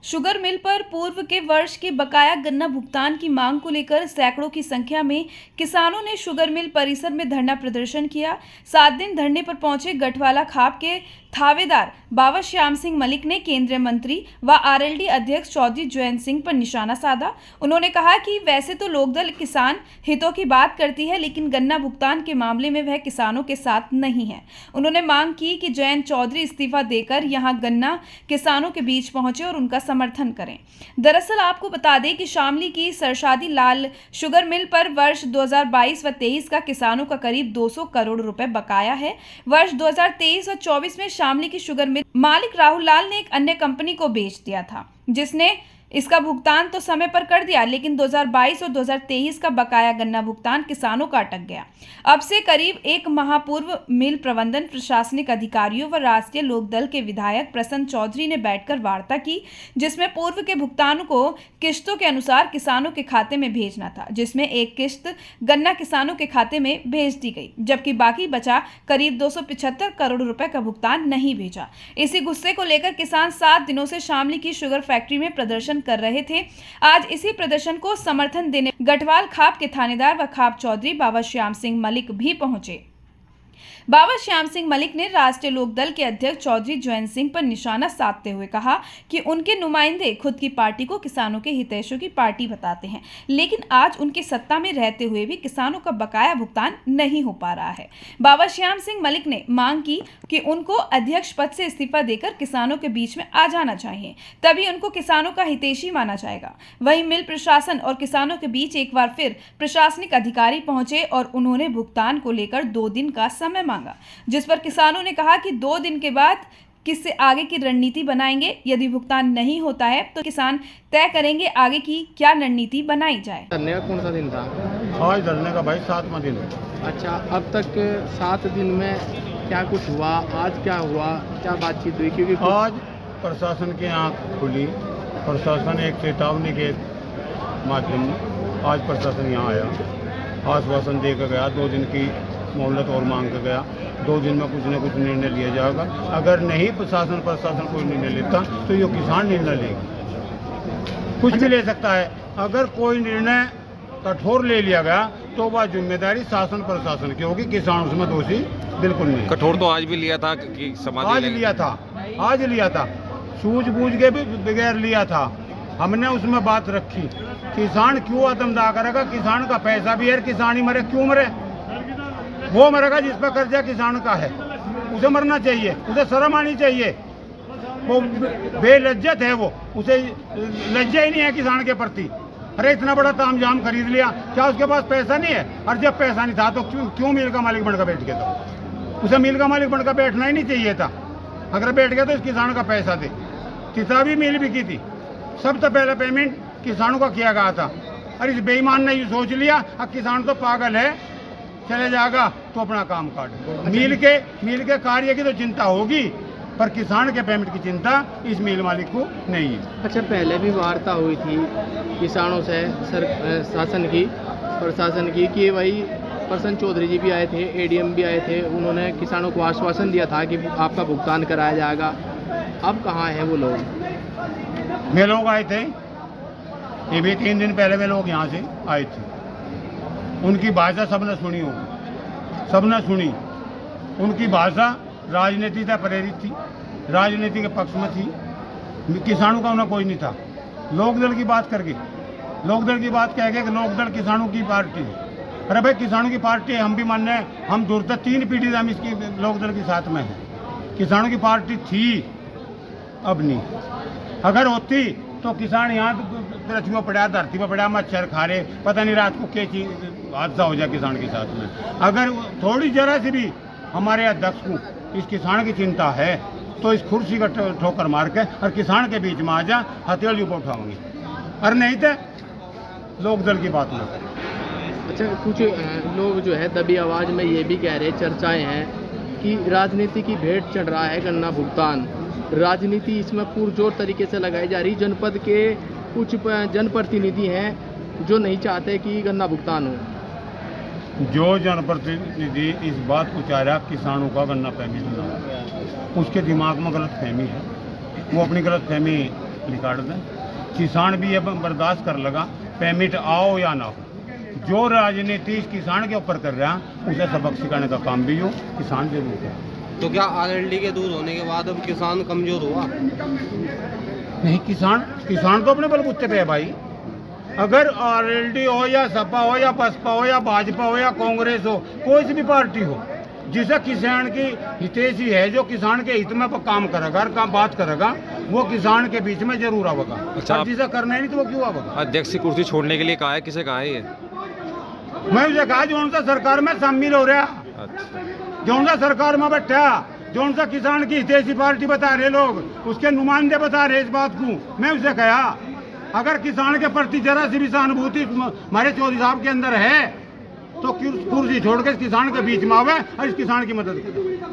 Sugar mill पर पूर्व के वर्ष के बकाया गन्ना भुगतान की मांग को लेकर सैकड़ों की संख्या में किसानों ने शुगर मिल परिसर में धरना प्रदर्शन किया। 7 दिन धरने पर पहुंचे गठवाला खाप के थावेदार बाबा श्याम सिंह मलिक ने केंद्रीय मंत्री व आरएलडी अध्यक्ष चौधरी जयंत सिंह पर निशाना साधा। उन्होंने कहा कि वैसे तो लोकदल किसान हितों की बात करती है, लेकिन गन्ना भुगतान के मामले में वह किसानों के साथ नहीं है। उन्होंने मांग की कि जयंत चौधरी इस्तीफा देकर यहां गन्ना किसानों के बीच पहुंचे और उनका समर्थन करें। दरअसल आपको बता दें कि शामली की सरशादी लाल शुगर मिल पर वर्ष 2022 व 23 का किसानों का करीब 200 करोड़ रुपए बकाया है। वर्ष 2023 व 24 में शामली की शुगर मिल मालिक राहुल लाल ने एक अन्य कंपनी को बेच दिया था, जिसने इसका भुगतान तो समय पर कर दिया, लेकिन 2022 और 2023 का बकाया गन्ना भुगतान किसानों का अटक गया। अब से करीब एक माह पूर्व मिल प्रबंधन, प्रशासनिक अधिकारियों व राष्ट्रीय लोकदल के विधायक प्रसन्न चौधरी ने बैठकर वार्ता की, जिसमें पूर्व के भुगतान को किस्तों के अनुसार किसानों के खाते में भेजना था, जिसमें एक किस्त गन्ना किसानों के खाते में भेज दी गई, जबकि बाकी बचा करीब 275 करोड़ रुपए का भुगतान नहीं भेजा। इसी गुस्से को लेकर किसान 7 दिनों से शामली की शुगर फैक्ट्री में प्रदर्शन कर रहे थे। आज इसी प्रदर्शन को समर्थन देने गठवाल खाप के थानेदार व खाप चौधरी बाबा श्याम सिंह मलिक भी पहुंचे। बाबा श्याम सिंह मलिक ने राष्ट्रीय लोकदल के अध्यक्ष चौधरी जयंत सिंह पर निशाना साधते हुए कहा कि उनके नुमाइंदे खुद की पार्टी को किसानों के हितैषियों की पार्टी बताते हैं, लेकिन आज उनके सत्ता में रहते हुए भी किसानों का बकाया भुगतान नहीं हो पा रहा है। बाबा श्याम सिंह मलिक ने मांग की कि उनको अध्यक्ष पद से इस्तीफा देकर किसानों के बीच में आ जाना चाहिए, तभी उनको किसानों का हितैषी माना जाएगा। वहीं मिल प्रशासन और किसानों के बीच एक बार फिर प्रशासनिक अधिकारी पहुंचे और उन्होंने भुगतान को लेकर 2 दिन का समय मांगा, जिस पर किसानों ने कहा कि 2 दिन के बाद किससे आगे की रणनीति बनाएंगे। यदि भुगतान नहीं होता है तो किसान तय करेंगे आगे की क्या रणनीति बनाई जाए। धरने का कौन सा दिन था? आज धरने का भाई 7वां दिन है। अच्छा, अब तक 7 दिन में क्या कुछ हुआ? आज क्या हुआ? क्या बातचीत हुई? क्योंकि आज प्रशासन की आंख खुली। प्रशासन एक चेतावनी के माध्यम में आज प्रशासन यहाँ आया, आश्वासन देकर गया, 2 दिन की मोहलत और मांग कर गया। 2 दिन में कुछ न कुछ निर्णय लिया जाएगा। अगर नहीं प्रशासन कोई निर्णय लेता तो ये किसान निर्णय लेगा। कुछ भी ले सकता है। अगर कोई निर्णय कठोर ले लिया गया तो वह जिम्मेदारी शासन प्रशासन की होगी, किसान उसमें दोषी बिल्कुल नहीं। कठोर तो आज भी लिया था कि आज लिया था, सूझबूझ के भी बगैर लिया था। हमने उसमें बात रखी, किसान क्यों आत्मदाह करेगा? किसान का पैसा भी है, किसान ही मरे, क्यों मरे? वो मरेगा जिस पर कर्जा किसान का है, उसे मरना चाहिए, उसे शर्म आनी चाहिए। वो बेलज्जत है, वो उसे लज्जा ही नहीं है किसान के प्रति। अरे इतना बड़ा तामझाम खरीद लिया, क्या उसके पास पैसा नहीं है? और जब पैसा नहीं था तो क्यों मिल का मालिक बनकर बैठ गया था? उसे मिल का मालिक बनकर बैठना ही नहीं चाहिए था। अगर बैठ गया तो इस किसान का पैसा दे। किताबी मिल भी की थी, सबसे पहले पेमेंट किसानों का किया गया था। और इस बेईमान ने ये सोच लिया अब किसान तो पागल है, चले जाएगा तो अपना काम काट। मिल के कार्य की तो चिंता होगी, पर किसान के पेमेंट की चिंता इस मिल मालिक को नहीं है। अच्छा, पहले भी वार्ता हुई थी किसानों से प्रशासन की कि भाई प्रसन्न चौधरी जी भी आए थे, एडीएम भी आए थे, उन्होंने किसानों को आश्वासन दिया था कि आपका भुगतान कराया जाएगा। अब कहाँ हैं वो लोग? वे लोग आए थे, ये भी 3 दिन पहले वे लोग यहाँ से आए थे। उनकी भाषा सबने सुनी होगी, सबने सुनी। उनकी भाषा राजनीति से प्रेरित थी, राजनीति के पक्ष में थी। किसानों का उन्हें कोई नहीं था। लोकदल की बात करके, लोकदल की बात कह के कि लोकदल किसानों की पार्टी है। अरे भाई, किसानों की पार्टी है, हम भी मानने हैं। हम दूर तक 3 पीढ़ी से हम इसकी लोकदल के साथ में हैं। किसानों की पार्टी थी, अब नहीं। अगर होती तो किसान यहाँ पृथ्वी पर पड़ा, धरती पर पड़ा, मच्छर खा रहे, पता नहीं रात को क्या चीज हादसा हो जाए किसान के साथ में। अगर थोड़ी जरा सी भी हमारे अध्यक्ष को इस किसान की चिंता है तो इस कुर्सी का ठोकर मार के और किसान के बीच में आ जा, हथेली ऊपर उठाओगे। और नहीं तो लोकदल की बात ना। अच्छा, कुछ लोग जो है दबी आवाज़ में ये भी कह रहे, चर्चाएं हैं कि राजनीति की भेंट चढ़ रहा है गन्ना भुगतान। राजनीति इसमें पुरजोर तरीके से लगाई जा रही। जनपद के कुछ जनप्रतिनिधि हैं जो नहीं चाहते कि गन्ना भुगतान हो। जो जनप्रतिनिधि इस बात को चाह रहा किसानों का गन्ना पेमेंट ना हो, उसके दिमाग में गलत फहमी है। वो अपनी गलत फहमी निकाल दें। किसान भी ये बर्दाश्त कर लगा, पेमेंट आओ या ना हो। जो राजनीति इस किसान के ऊपर कर रहा है उसे सबक सिखाने का काम भी हो किसान जरूर है। तो क्या आरएलडी के दूर होने के बाद अब किसान कमजोर हुआ? नहीं, किसान तो अपने बलबूते पे है भाई। अगर आरएलडी हो या सपा हो या बसपा हो या भाजपा हो या कांग्रेस हो, कोई सी भी पार्टी हो, जिसे किसान की हितैषी है, जो किसान के हित में काम करेगा, हर काम बात करेगा, वो किसान के बीच में जरूर आवेगा। अच्छा, जिसे करना ही नहीं तो वो क्यों आवेगा? अध्यक्ष की कुर्सी छोड़ने के लिए कहा है, किसे कहा है ये? मैं उसे कहा जो उनका सरकार में शामिल हो रहा, अच्छा, जो उनका सरकार में बैठा, जो उनका किसान की हितैषी पार्टी बता रहे लोग, उसके नुमाइंदे बता रहे इस बात को। मैं उसे कहा अगर किसान के प्रति जरा सी भी सहानुभूति हमारे चौधरी साहब के अंदर है तो कुर्सी छोड़ के इस किसान के बीच में आवे और इस किसान की मदद करे।